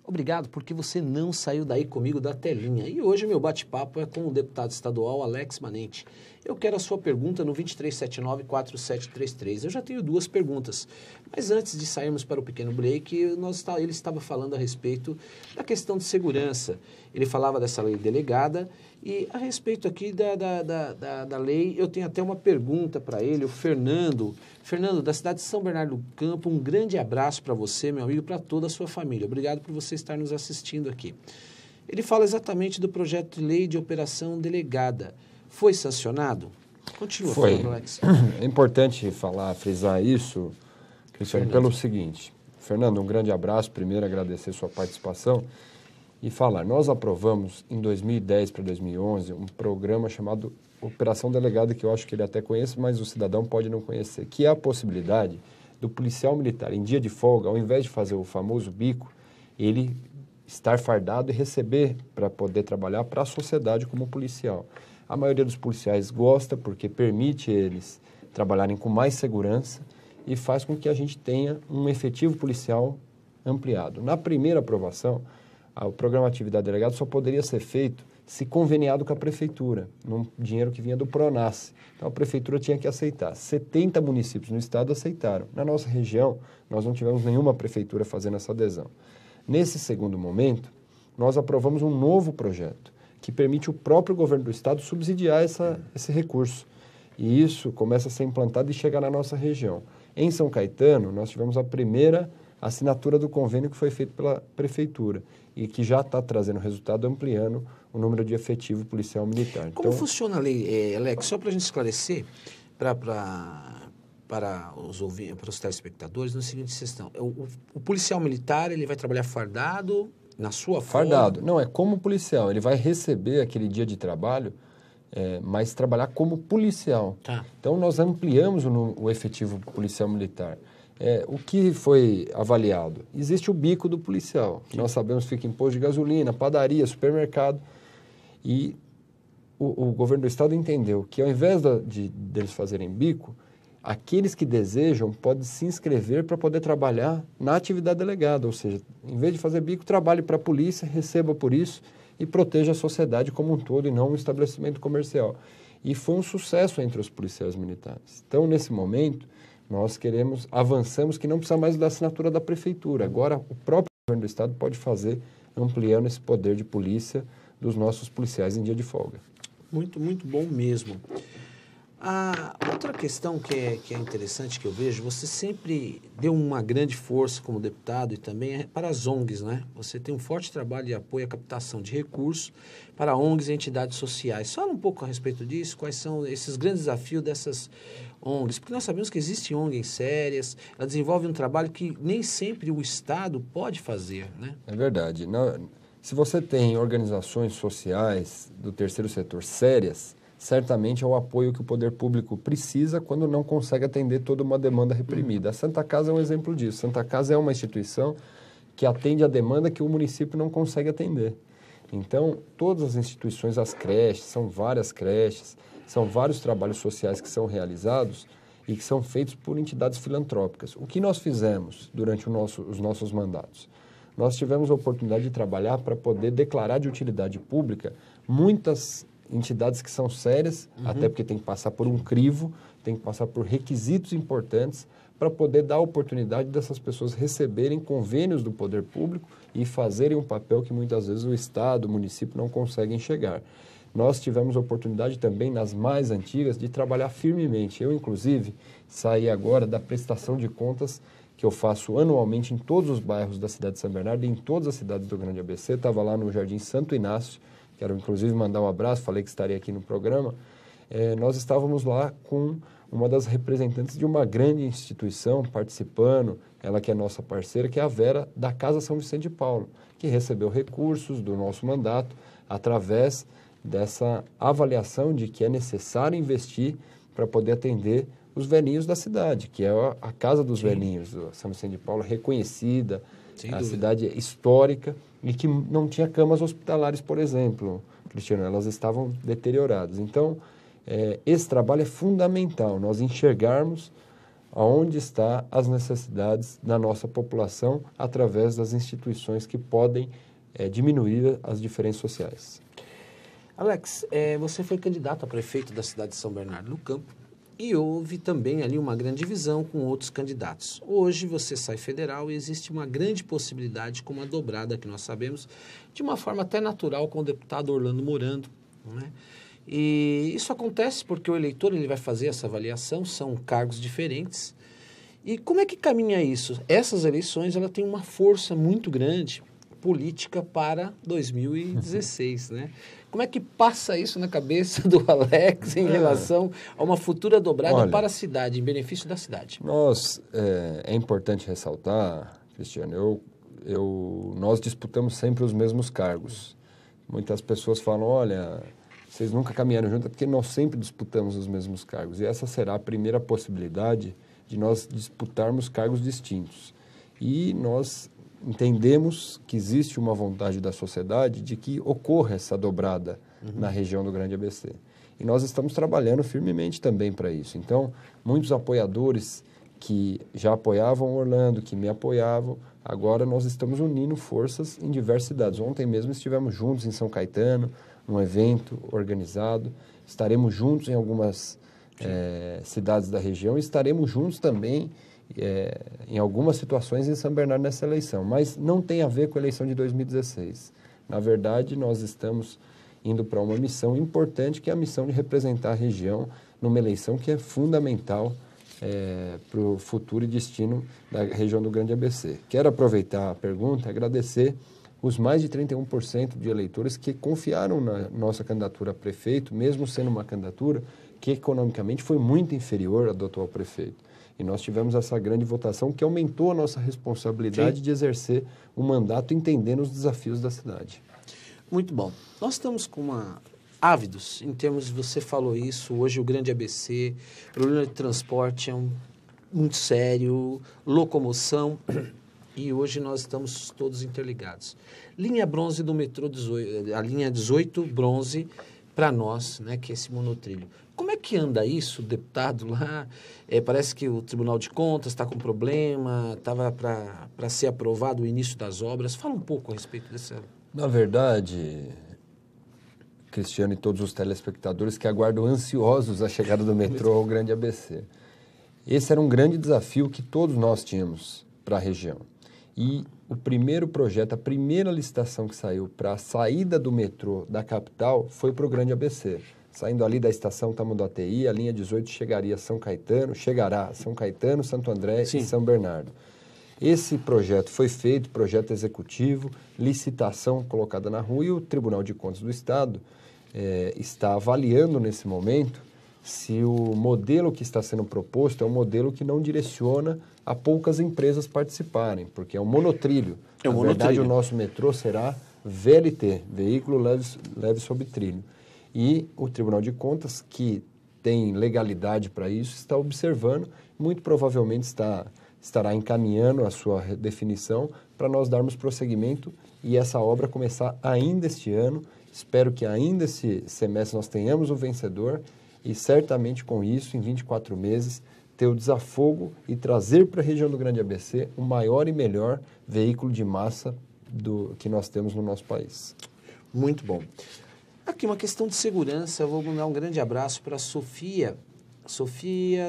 Obrigado porque você não saiu daí comigo da telinha. E hoje meu bate-papo é com o deputado estadual Alex Manente. Eu quero a sua pergunta no 2379-4733. Eu já tenho duas perguntas, mas antes de sairmos para o pequeno break, ele estava falando a respeito da questão de segurança. Ele falava dessa lei delegada e a respeito aqui da lei, eu tenho até uma pergunta para ele, o Fernando. Fernando, da cidade de São Bernardo do Campo, um grande abraço para você, meu amigo, e para toda a sua família. Obrigado por você estar nos assistindo aqui. Ele fala exatamente do projeto de lei de operação delegada. Foi sancionado? Continua, Foi. Alex. É importante frisar isso, Cristiano, pelo seguinte. Fernando, um grande abraço. Primeiro, agradecer sua participação e falar. Nós aprovamos, em 2010 para 2011, um programa chamado Operação Delegado, que eu acho que ele até conhece, mas o cidadão pode não conhecer, que é a possibilidade do policial militar, em dia de folga, ao invés de fazer o famoso bico, ele estar fardado e receber para poder trabalhar para a sociedade como policial. A maioria dos policiais gosta porque permite eles trabalharem com mais segurança e faz com que a gente tenha um efetivo policial ampliado. Na primeira aprovação, o programa Atividade Delegado só poderia ser feito se conveniado com a prefeitura, num dinheiro que vinha do Pronace. Então, a prefeitura tinha que aceitar. 70 municípios no estado aceitaram. Na nossa região, nós não tivemos nenhuma prefeitura fazendo essa adesão. Nesse segundo momento, nós aprovamos um novo projeto que permite o próprio governo do estado subsidiar esse recurso. E isso começa a ser implantado e chega na nossa região. Em São Caetano, nós tivemos a primeira assinatura do convênio que foi feito pela prefeitura e que já está trazendo resultado, ampliando o número de efetivo policial militar. Como funciona a lei, Alex? Só para a gente esclarecer para os telespectadores, na seguinte questão. O policial militar, ele vai trabalhar fardado na sua folga? Fardado. Não, é como policial. Ele vai receber aquele dia de trabalho, mas trabalhar como policial. Tá. Então, nós ampliamos o efetivo policial militar. O que foi avaliado? Existe o bico do policial, que nós sabemos fica em posto de gasolina, padaria, supermercado. E o governo do estado entendeu que, ao invés deles fazerem bico, aqueles que desejam podem se inscrever para poder trabalhar na atividade delegada. Ou seja, em vez de fazer bico, trabalhe para a polícia, receba por isso e proteja a sociedade como um todo e não um estabelecimento comercial. E foi um sucesso entre os policiais militares. Então, nesse momento, nós avançamos que não precisa mais da assinatura da prefeitura. Agora, o próprio governo do estado pode fazer, ampliando esse poder de polícia dos nossos policiais em dia de folga. Muito, muito bom mesmo. A outra questão que é interessante que eu vejo, você sempre deu uma grande força como deputado e também para as ONGs, né? Você tem um forte trabalho de apoio à captação de recursos para ONGs e entidades sociais. Fala um pouco a respeito disso, quais são esses grandes desafios dessas ONGs, porque nós sabemos que existem ONGs sérias, elas desenvolvem um trabalho que nem sempre o Estado pode fazer, né? É verdade. Se você tem organizações sociais do terceiro setor sérias, certamente é o apoio que o poder público precisa quando não consegue atender toda uma demanda reprimida. A Santa Casa é um exemplo disso. Santa Casa é uma instituição que atende a demanda que o município não consegue atender. Então, todas as instituições, as creches, são várias creches, são vários trabalhos sociais que são realizados e que são feitos por entidades filantrópicas. O que nós fizemos durante os nossos mandatos? Nós tivemos a oportunidade de trabalhar para poder declarar de utilidade pública muitas entidades que são sérias, até porque tem que passar por um crivo, tem que passar por requisitos importantes para poder dar a oportunidade dessas pessoas receberem convênios do poder público e fazerem um papel que muitas vezes o Estado, o município não conseguem chegar. Nós tivemos a oportunidade também, nas mais antigas, de trabalhar firmemente. Eu, inclusive, saí agora da prestação de contas que eu faço anualmente em todos os bairros da cidade de São Bernardo e em todas as cidades do Grande ABC. Estava lá no Jardim Santo Inácio, quero inclusive mandar um abraço, falei que estaria aqui no programa. Nós estávamos lá com uma das representantes de uma grande instituição participando, ela que é nossa parceira, que é a Vera da Casa São Vicente de Paulo, que recebeu recursos do nosso mandato através dessa avaliação de que é necessário investir para poder atender os velhinhos da cidade, que é a Casa dos Velhinhos, São Vicente de Paulo, reconhecida, a cidade histórica, e que não tinha camas hospitalares, por exemplo, Cristiano, elas estavam deterioradas. Então, esse trabalho é fundamental, nós enxergarmos aonde estão as necessidades da nossa população através das instituições que podem diminuir as diferenças sociais. Alex, você foi candidato a prefeito da cidade de São Bernardo do Campo e houve também ali uma grande divisão com outros candidatos. Hoje você sai federal e existe uma grande possibilidade, como a dobrada que nós sabemos, de uma forma até natural com o deputado Orlando Morando, não é? E isso acontece porque o eleitor ele vai fazer essa avaliação, são cargos diferentes. E como é que caminha isso? Essas eleições ela tem uma força muito grande política para 2016, né? Como é que passa isso na cabeça do Alex em relação a uma futura dobrada para a cidade, em benefício da cidade? É importante ressaltar, Cristiano. Nós disputamos sempre os mesmos cargos. Muitas pessoas falam, olha, vocês nunca caminharam juntos, porque nós sempre disputamos os mesmos cargos. E essa será a primeira possibilidade de nós disputarmos cargos distintos. E nós entendemos que existe uma vontade da sociedade de que ocorra essa dobrada na região do Grande ABC. E nós estamos trabalhando firmemente também para isso. Então, muitos apoiadores que já apoiavam Orlando, que me apoiavam, agora nós estamos unindo forças em diversas cidades. Ontem mesmo estivemos juntos em São Caetano, num evento organizado. Estaremos juntos em algumas cidades da região e estaremos juntos também em algumas situações em São Bernardo nessa eleição. Mas não tem a ver com a eleição de 2016. Na verdade, nós estamos indo para uma missão importante, que é a missão de representar a região numa eleição que é fundamental para o futuro e destino da região do Grande ABC. Quero aproveitar a pergunta e agradecer os mais de 31% de eleitores que confiaram na nossa candidatura a prefeito, mesmo sendo uma candidatura que economicamente foi muito inferior à do atual prefeito. E nós tivemos essa grande votação que aumentou a nossa responsabilidade de exercer o mandato entendendo os desafios da cidade. Muito bom. Nós estamos ávidos em termos, você falou isso, hoje o Grande ABC, problema de transporte é muito sério, locomoção, e hoje nós estamos todos interligados. Linha bronze do metrô 18, a linha 18 bronze para nós, né, que é esse monotrilho. Como é que anda isso, deputado, lá? Parece que o Tribunal de Contas está com problema, estava para ser aprovado o início das obras. Fala um pouco a respeito dessa... Na verdade, Cristiano e todos os telespectadores que aguardam ansiosos a chegada do metrô ao Grande ABC. Esse era um grande desafio que todos nós tínhamos para a região. E o primeiro projeto, a primeira licitação que saiu para a saída do metrô da capital foi para o Grande ABC. Saindo ali da estação Tamanduateí, a linha 18 chegará a São Caetano, Santo André e São Bernardo. Esse projeto foi feito, projeto executivo, licitação colocada na rua, e o Tribunal de Contas do Estado está avaliando nesse momento se o modelo que está sendo proposto é um modelo que não direciona a poucas empresas participarem, porque é um monotrilho. Na verdade, o nosso metrô será VLT, Veículo Leve Sob Trilho. E o Tribunal de Contas, que tem legalidade para isso, está observando, muito provavelmente estará encaminhando a sua definição para nós darmos prosseguimento e essa obra começar ainda este ano. Espero que ainda esse semestre nós tenhamos o vencedor e certamente com isso, em 24 meses, ter o desafogo e trazer para a região do Grande ABC o maior e melhor veículo de massa que nós temos no nosso país. Muito bom. Aqui uma questão de segurança, eu vou mandar um grande abraço para a Sofia,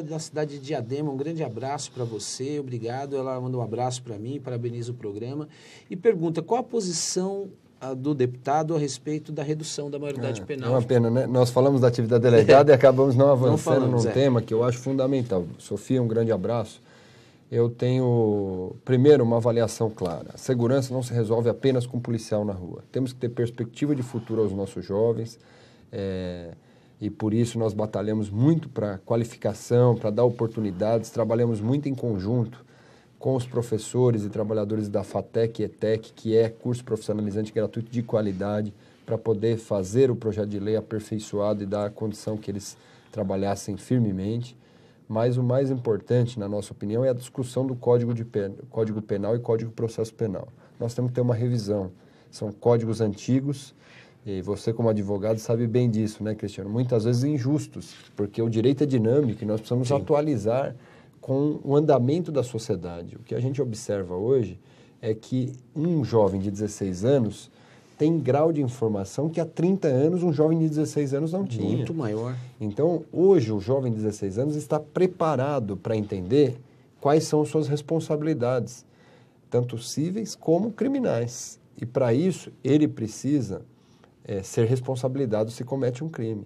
da cidade de Diadema, um grande abraço para você, obrigado. Ela mandou um abraço para mim, parabeniza o programa e pergunta qual a posição do deputado a respeito da redução da maioridade penal. É uma pena, né? Nós falamos da atividade delegada e acabamos não avançando num tema que eu acho fundamental. Sofia, um grande abraço. Eu tenho, primeiro, uma avaliação clara. A segurança não se resolve apenas com policial na rua. Temos que ter perspectiva de futuro aos nossos jovens, e por isso nós batalhamos muito para qualificação, para dar oportunidades, trabalhamos muito em conjunto com os professores e trabalhadores da FATEC e ETEC, que é curso profissionalizante gratuito de qualidade, para poder fazer o projeto de lei aperfeiçoado e dar a condição que eles trabalhassem firmemente. Mas o mais importante, na nossa opinião, é a discussão do Código Penal e Código de Processo Penal. Nós temos que ter uma revisão. São códigos antigos, e você, como advogado, sabe bem disso, né, Cristiano? Muitas vezes injustos, porque o direito é dinâmico e nós precisamos atualizar com o andamento da sociedade. O que a gente observa hoje é que um jovem de 16 anos tem grau de informação que há 30 anos um jovem de 16 anos não tinha. Muito maior. Então, hoje, o jovem de 16 anos está preparado para entender quais são suas responsabilidades, tanto cíveis como criminais. E, para isso, ele precisa ser responsabilizado se comete um crime.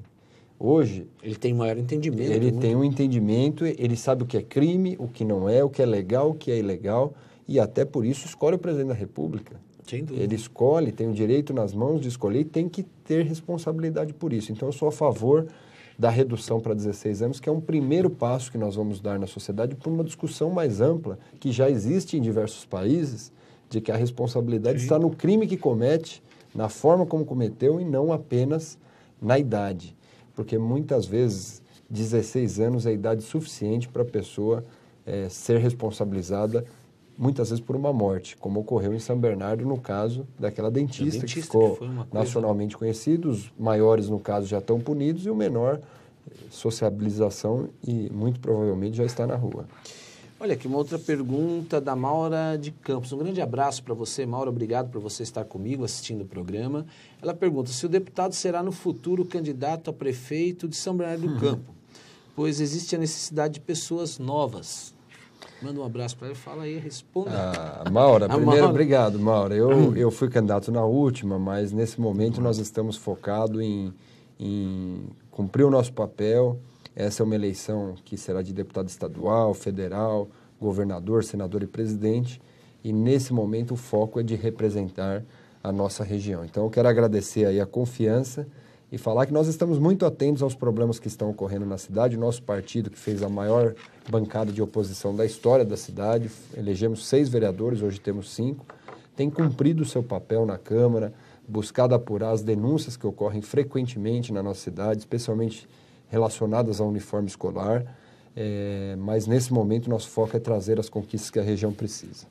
Hoje... Ele tem maior entendimento. Ele tem um entendimento, ele sabe o que é crime, o que não é, o que é legal, o que é ilegal, e até por isso escolhe o presidente da República. Sem dúvida. Ele escolhe, tem o direito nas mãos de escolher e tem que ter responsabilidade por isso. Então, eu sou a favor da redução para 16 anos, que é um primeiro passo que nós vamos dar na sociedade por uma discussão mais ampla, que já existe em diversos países, de que a responsabilidade está no crime que comete, na forma como cometeu e não apenas na idade. Porque muitas vezes 16 anos é a idade suficiente para a pessoa ser responsabilizada, muitas vezes por uma morte, como ocorreu em São Bernardo no caso daquela dentista que ficou nacionalmente conhecido. Os maiores, no caso, já estão punidos e o menor, sociabilização e muito provavelmente já está na rua. Olha aqui, uma outra pergunta da Maura de Campos. Um grande abraço para você, Maura. Obrigado por você estar comigo assistindo o programa. Ela pergunta se o deputado será no futuro candidato a prefeito de São Bernardo do Campo, pois existe a necessidade de pessoas novas. Manda um abraço para ela e fala aí, responda. Maura, primeiro, obrigado, Maura. Eu fui candidato na última, mas nesse momento nós estamos focados em cumprir o nosso papel. Essa é uma eleição que será de deputado estadual, federal, governador, senador e presidente. E nesse momento o foco é de representar a nossa região. Então eu quero agradecer aí a confiança e falar que nós estamos muito atentos aos problemas que estão ocorrendo na cidade. O nosso partido, que fez a maior bancada de oposição da história da cidade, elegemos 6 vereadores, hoje temos 5, tem cumprido o seu papel na Câmara, buscado apurar as denúncias que ocorrem frequentemente na nossa cidade, especialmente relacionadas ao uniforme escolar, mas nesse momento nosso foco é trazer as conquistas que a região precisa.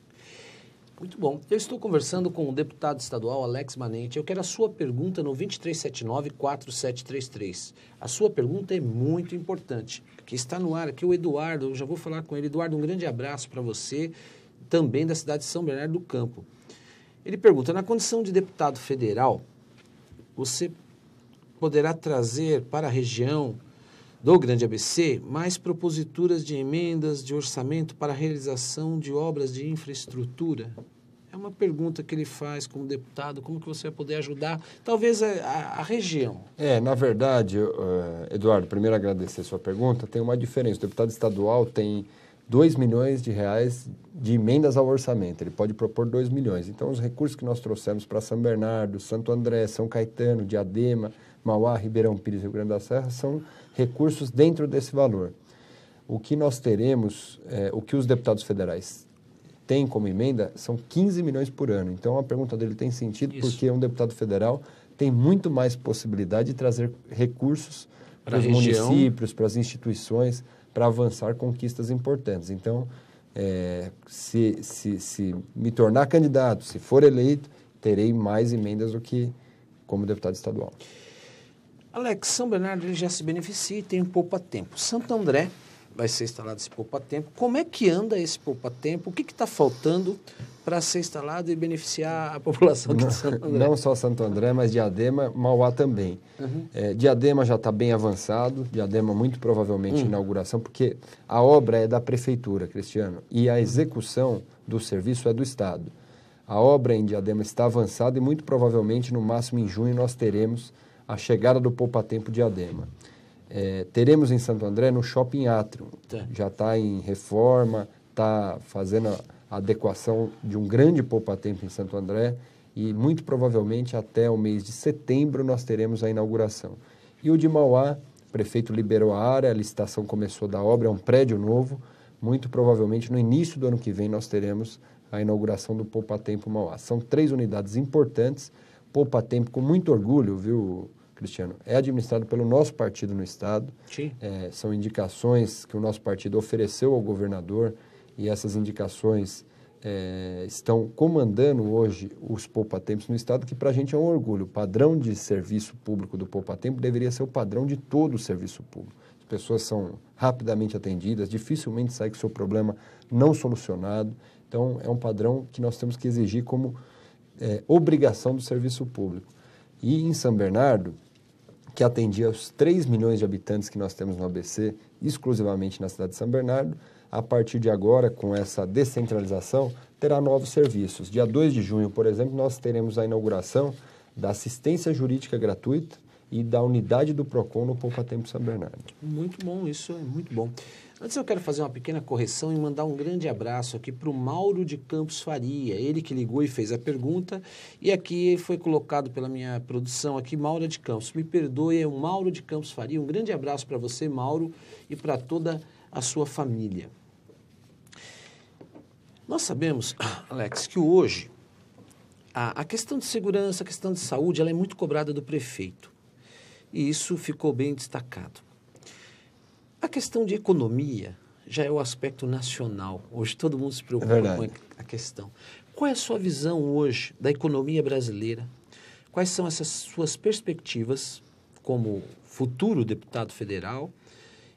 Muito bom. Eu estou conversando com o deputado estadual Alex Manente. Eu quero a sua pergunta no 2379-4733. A sua pergunta é muito importante, porque está no ar aqui o Eduardo, eu já vou falar com ele. Eduardo, um grande abraço para você, também da cidade de São Bernardo do Campo. Ele pergunta, na condição de deputado federal, você poderá trazer para a região do Grande ABC mais proposituras de emendas de orçamento para a realização de obras de infraestrutura? É uma pergunta que ele faz como deputado, como que você vai poder ajudar, talvez, a região? Na verdade, Eduardo, primeiro agradecer a sua pergunta, tem uma diferença. O deputado estadual tem 2 milhões de reais de emendas ao orçamento, ele pode propor 2 milhões. Então, os recursos que nós trouxemos para São Bernardo, Santo André, São Caetano, Diadema, Mauá, Ribeirão Pires e Rio Grande da Serra são recursos dentro desse valor. O que nós teremos, o que os deputados federais têm como emenda são 15 milhões por ano. Então, a pergunta dele tem sentido porque um deputado federal tem muito mais possibilidade de trazer recursos para os municípios, para as instituições, para avançar conquistas importantes. Então, se me tornar candidato, se for eleito, terei mais emendas do que como deputado estadual. Alex, São Bernardo ele já se beneficia e tem um poupa-tempo. Santo André vai ser instalado esse poupa-tempo. Como é que anda esse poupa-tempo? O que está faltando para ser instalado e beneficiar a população aqui de Santo André? Não só Santo André, mas Diadema, Mauá também. Diadema já está bem avançado, Diadema muito provavelmente inauguração, porque a obra é da prefeitura, Cristiano, e a execução do serviço é do Estado. A obra em Diadema está avançada e muito provavelmente no máximo em junho nós teremos a chegada do poupa-tempo Diadema. Teremos em Santo André no Shopping Atrium, já está em reforma, está fazendo a adequação de um grande poupa-tempo em Santo André e muito provavelmente até o mês de setembro nós teremos a inauguração. E o de Mauá, o prefeito liberou a área, a licitação começou da obra, é um prédio novo, muito provavelmente no início do ano que vem nós teremos a inauguração do poupa-tempo Mauá. São 3 unidades importantes, poupa-tempo com muito orgulho, viu, Cristiano? É administrado pelo nosso partido no Estado. São indicações que o nosso partido ofereceu ao governador e essas indicações estão comandando hoje os poupa-tempos no Estado, que para a gente é um orgulho. O padrão de serviço público do poupa-tempo deveria ser o padrão de todo o serviço público. As pessoas são rapidamente atendidas, dificilmente sai com o seu problema não solucionado. Então, é um padrão que nós temos que exigir como obrigação do serviço público. E em São Bernardo, que atendia os 3 milhões de habitantes que nós temos no ABC, exclusivamente na cidade de São Bernardo, a partir de agora, com essa descentralização, terá novos serviços. Dia 2 de junho, por exemplo, nós teremos a inauguração da assistência jurídica gratuita e da unidade do PROCON no Poupa Tempo São Bernardo. Muito bom, isso é muito bom. Antes eu quero fazer uma pequena correção e mandar um grande abraço aqui para o Mauro de Campos Faria, ele que ligou e fez a pergunta, e aqui foi colocado pela minha produção aqui, Mauro de Campos. Me perdoe, é o Mauro de Campos Faria. Um grande abraço para você, Mauro, e para toda a sua família. Nós sabemos, Alex, que hoje a questão de segurança, a questão de saúde, ela é muito cobrada do prefeito. E isso ficou bem destacado. A questão de economia já é o aspecto nacional. Hoje todo mundo se preocupa com a questão. Qual é a sua visão hoje da economia brasileira? Quais são essas suas perspectivas como futuro deputado federal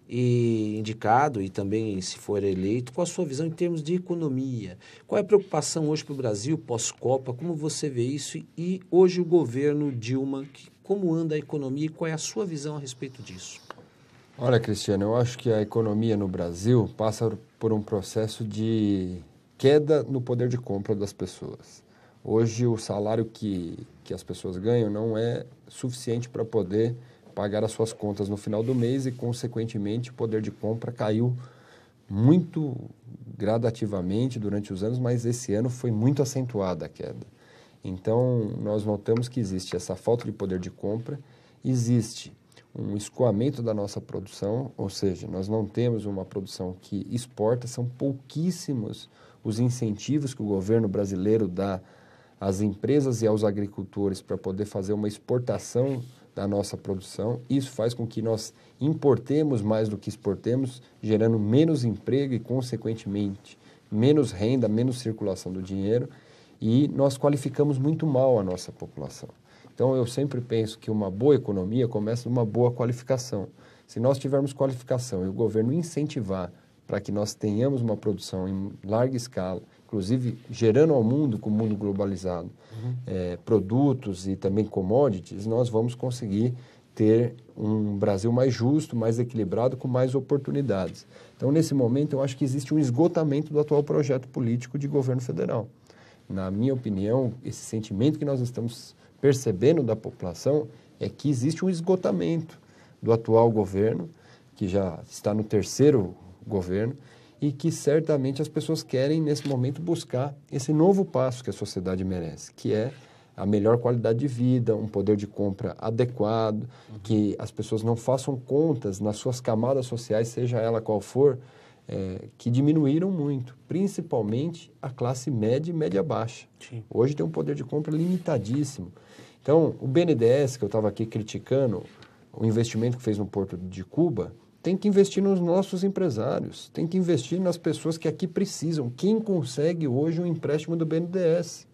e indicado e também, se for eleito, qual a sua visão em termos de economia? Qual é a preocupação hoje para o Brasil pós-Copa? Como você vê isso? E hoje o governo Dilma, como anda a economia e qual é a sua visão a respeito disso? Olha, Cristiano, eu acho que a economia no Brasil passa por um processo de queda no poder de compra das pessoas. Hoje, o salário que as pessoas ganham não é suficiente para poder pagar as suas contas no final do mês e, consequentemente, o poder de compra caiu muito gradativamente durante os anos, mas esse ano foi muito acentuada a queda. Então, nós notamos que existe essa falta de poder de compra, existe um escoamento da nossa produção, ou seja, nós não temos uma produção que exporta, são pouquíssimos os incentivos que o governo brasileiro dá às empresas e aos agricultores para poder fazer uma exportação da nossa produção. Isso faz com que nós importemos mais do que exportemos, gerando menos emprego e, consequentemente, menos renda, menos circulação do dinheiro, e nós qualificamos muito mal a nossa população. Então, eu sempre penso que uma boa economia começa numa boa qualificação. Se nós tivermos qualificação e o governo incentivar para que nós tenhamos uma produção em larga escala, inclusive gerando ao mundo, com o mundo globalizado, produtos e também commodities, nós vamos conseguir ter um Brasil mais justo, mais equilibrado, com mais oportunidades. Então, nesse momento, eu acho que existe um esgotamento do atual projeto político de governo federal. Na minha opinião, esse sentimento que nós estamos percebendo da população é que existe um esgotamento do atual governo, que já está no terceiro governo, e que certamente as pessoas querem, nesse momento, buscar esse novo passo que a sociedade merece, que é a melhor qualidade de vida, um poder de compra adequado, que as pessoas não façam contas nas suas camadas sociais, seja ela qual for, que diminuíram muito, principalmente a classe média e média baixa. Sim. Hoje tem um poder de compra limitadíssimo. Então, o BNDES, que eu estava aqui criticando, o investimento que fez no Porto de Cuba, tem que investir nos nossos empresários, tem que investir nas pessoas que aqui precisam. Quem consegue hoje um empréstimo do BNDES?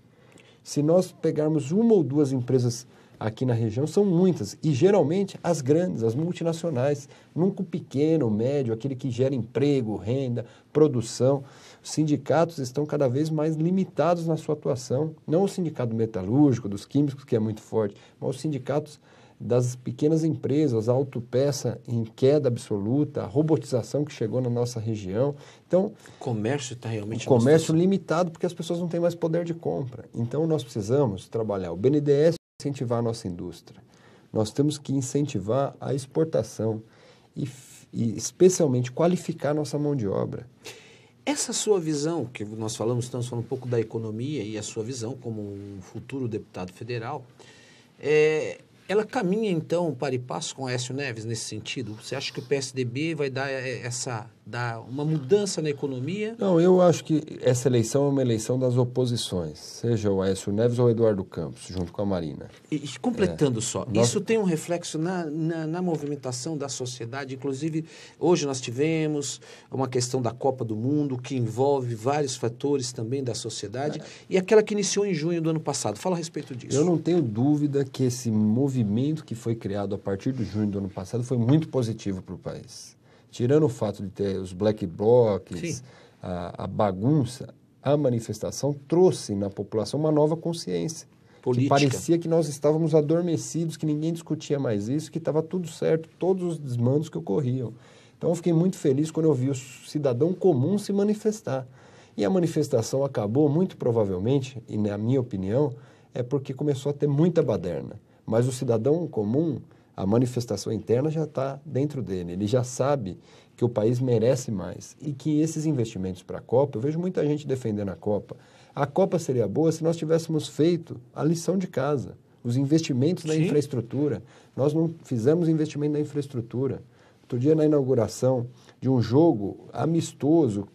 Se nós pegarmos uma ou duas empresas aqui na região, são muitas, e geralmente as grandes, as multinacionais, nunca o pequeno, o médio, aquele que gera emprego, renda, produção. Os sindicatos estão cada vez mais limitados na sua atuação, não o sindicato metalúrgico, dos químicos, que é muito forte, mas os sindicatos das pequenas empresas, a autopeça em queda absoluta, a robotização que chegou na nossa região. Então, o comércio está realmente... O comércio limitado, porque as pessoas não têm mais poder de compra. Então, nós precisamos trabalhar o BNDES para incentivar a nossa indústria. Nós temos que incentivar a exportação e especialmente, qualificar a nossa mão de obra. Essa sua visão, que nós estamos falando um pouco da economia e a sua visão como um futuro deputado federal, ela caminha, então, para e passo com Aécio Neves nesse sentido? Você acha que o PSDB vai dar uma mudança na economia? Não, eu acho que essa eleição é uma eleição das oposições, seja o Aécio Neves ou o Eduardo Campos, junto com a Marina. E completando isso tem um reflexo na movimentação da sociedade. Inclusive, hoje nós tivemos uma questão da Copa do Mundo, que envolve vários fatores também da sociedade, e aquela que iniciou em junho do ano passado. Fala a respeito disso. Eu não tenho dúvida que esse movimento que foi criado a partir de junho do ano passado foi muito positivo para o país. Tirando o fato de ter os black blocs, a bagunça, a manifestação trouxe na população uma nova consciência. Política. Que parecia que nós estávamos adormecidos, que ninguém discutia mais isso, que estava tudo certo, todos os desmandos que ocorriam. Então, eu fiquei muito feliz quando eu vi o cidadão comum se manifestar. E a manifestação acabou, muito provavelmente, e na minha opinião, é porque começou a ter muita baderna. Mas o cidadão comum A manifestação interna já está dentro dele. Ele já sabe que o país merece mais e que esses investimentos para a Copa, eu vejo muita gente defendendo a Copa. A Copa seria boa se nós tivéssemos feito a lição de casa, os investimentos na infraestrutura. Nós não fizemos investimento na infraestrutura. Outro dia, na inauguração de um jogo amistoso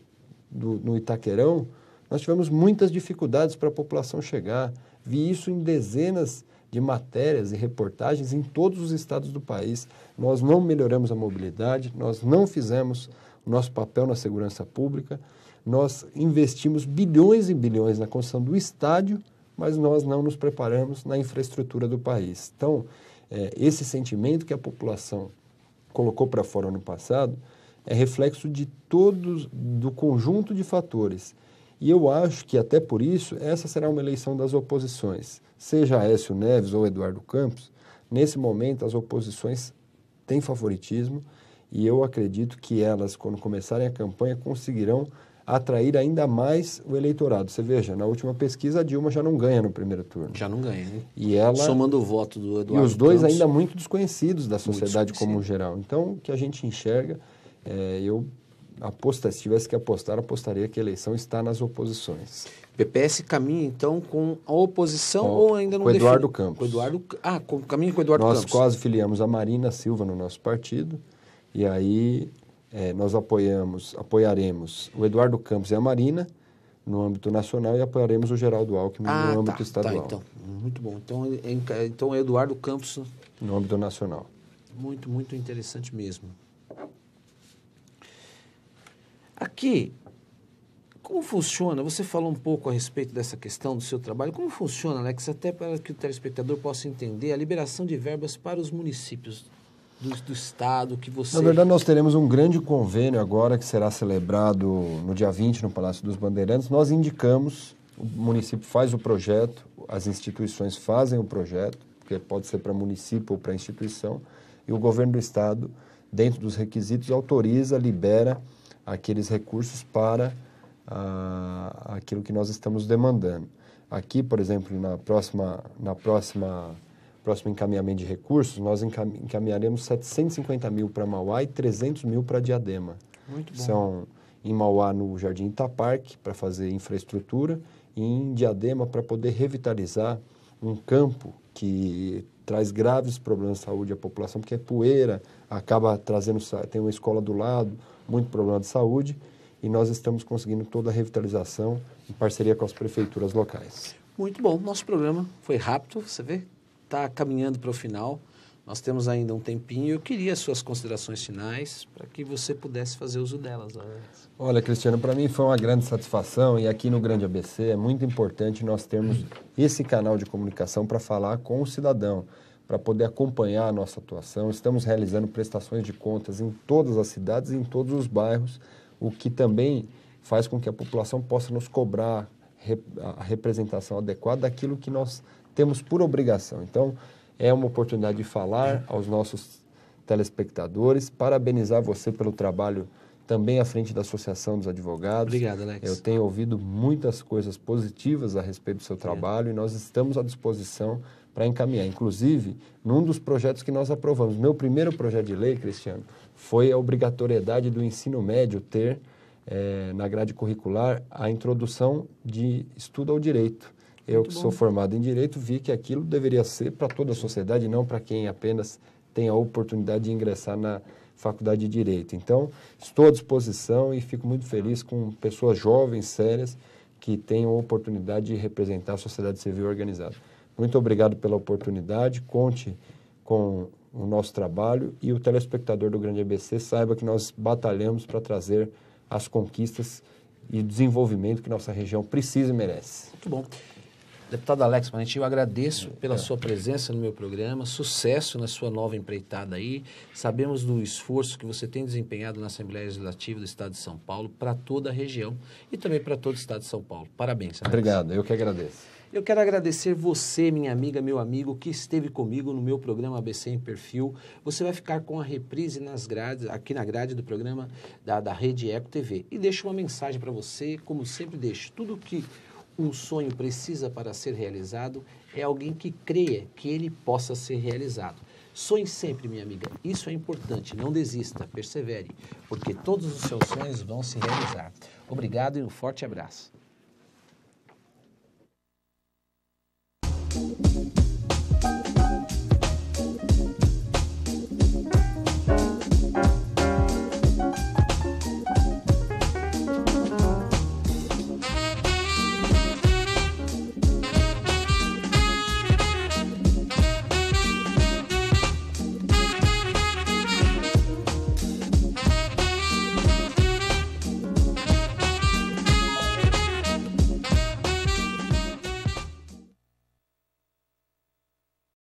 no Itaquerão, nós tivemos muitas dificuldades para a população chegar. Vi isso em dezenas de matérias e reportagens em todos os estados do país. Nós não melhoramos a mobilidade, nós não fizemos o nosso papel na segurança pública, nós investimos bilhões e bilhões na construção do estádio, mas nós não nos preparamos na infraestrutura do país. Então, esse sentimento que a população colocou para fora no passado é reflexo de do conjunto de fatores. E eu acho que, até por isso, essa será uma eleição das oposições. Seja Aécio Neves ou Eduardo Campos, nesse momento as oposições têm favoritismo e eu acredito que elas, quando começarem a campanha, conseguirão atrair ainda mais o eleitorado. Você veja, na última pesquisa a Dilma já não ganha no primeiro turno. Já não ganha, né? E ela, somando o voto do Eduardo e os dois Campos, ainda muito desconhecidos da sociedade como geral. Então, o que a gente enxerga, se tivesse que apostar, apostaria que a eleição está nas oposições. PPS caminha, então, com a oposição ou ainda não com define? Eduardo Campos. Caminha com o Eduardo Nós Campos. quase filiamos a Marina Silva no nosso partido, e aí nós apoiaremos o Eduardo Campos e a Marina no âmbito nacional e apoiaremos o Geraldo Alckmin no âmbito estadual. Então, muito bom. Então é Eduardo Campos no âmbito nacional. Muito, muito interessante mesmo. Aqui, como funciona? Você falou um pouco a respeito dessa questão do seu trabalho. Como funciona, Alex, até para que o telespectador possa entender a liberação de verbas para os municípios do estado que você... Na verdade, nós teremos um grande convênio agora que será celebrado no dia 20 no Palácio dos Bandeirantes. Nós indicamos, o município faz o projeto, as instituições fazem o projeto, porque pode ser para município ou para instituição, e o governo do estado, dentro dos requisitos, autoriza, libera aqueles recursos para aquilo que nós estamos demandando. Aqui, por exemplo, na próximo encaminhamento de recursos, nós encaminharemos 750 mil para Mauá e 300 mil para Diadema. Muito bom. São em Mauá, no Jardim Itaparque, para fazer infraestrutura, e em Diadema, para poder revitalizar um campo que traz graves problemas de saúde à população, porque é poeira, acaba trazendo, tem uma escola do lado, muito problema de saúde, e nós estamos conseguindo toda a revitalização em parceria com as prefeituras locais. Muito bom. Nosso programa foi rápido, você vê? Está caminhando para o final. Nós temos ainda um tempinho. Eu queria as suas considerações finais para que você pudesse fazer uso delas. Olha, Cristiano, para mim foi uma grande satisfação e aqui no Grande ABC é muito importante nós termos esse canal de comunicação para falar com o cidadão, para poder acompanhar a nossa atuação. Estamos realizando prestações de contas em todas as cidades e em todos os bairros, o que também faz com que a população possa nos cobrar a representação adequada daquilo que nós temos por obrigação. Então, é uma oportunidade de falar aos nossos telespectadores, parabenizar você pelo trabalho também à frente da Associação dos Advogados. Obrigado, Alex. Eu tenho ouvido muitas coisas positivas a respeito do seu trabalho e nós estamos à disposição para encaminhar. Inclusive, num dos projetos que nós aprovamos, meu primeiro projeto de lei, Cristiano, foi a obrigatoriedade do ensino médio ter, na grade curricular, a introdução de estudo ao direito. Eu, que sou formado em Direito, vi que aquilo deveria ser para toda a sociedade, não para quem apenas tem a oportunidade de ingressar na Faculdade de Direito. Então, estou à disposição e fico muito feliz com pessoas jovens, sérias, que tenham a oportunidade de representar a sociedade civil organizada. Muito obrigado pela oportunidade, conte com o nosso trabalho e o telespectador do Grande ABC saiba que nós batalhamos para trazer as conquistas e desenvolvimento que nossa região precisa e merece. Muito bom. Deputado Alex Parenti, eu agradeço pela sua presença no meu programa, sucesso na sua nova empreitada aí. Sabemos do esforço que você tem desempenhado na Assembleia Legislativa do Estado de São Paulo para toda a região e também para todo o Estado de São Paulo. Parabéns, Alex. Obrigado, eu que agradeço. Eu quero agradecer você, minha amiga, meu amigo, que esteve comigo no meu programa ABC em Perfil. Você vai ficar com a reprise nas grades, aqui na grade do programa da Rede Eco TV. E deixo uma mensagem para você, como sempre deixo, tudo que um sonho precisa para ser realizado é alguém que creia que ele possa ser realizado. Sonhe sempre, minha amiga. Isso é importante. Não desista, persevere, porque todos os seus sonhos vão se realizar. Obrigado e um forte abraço.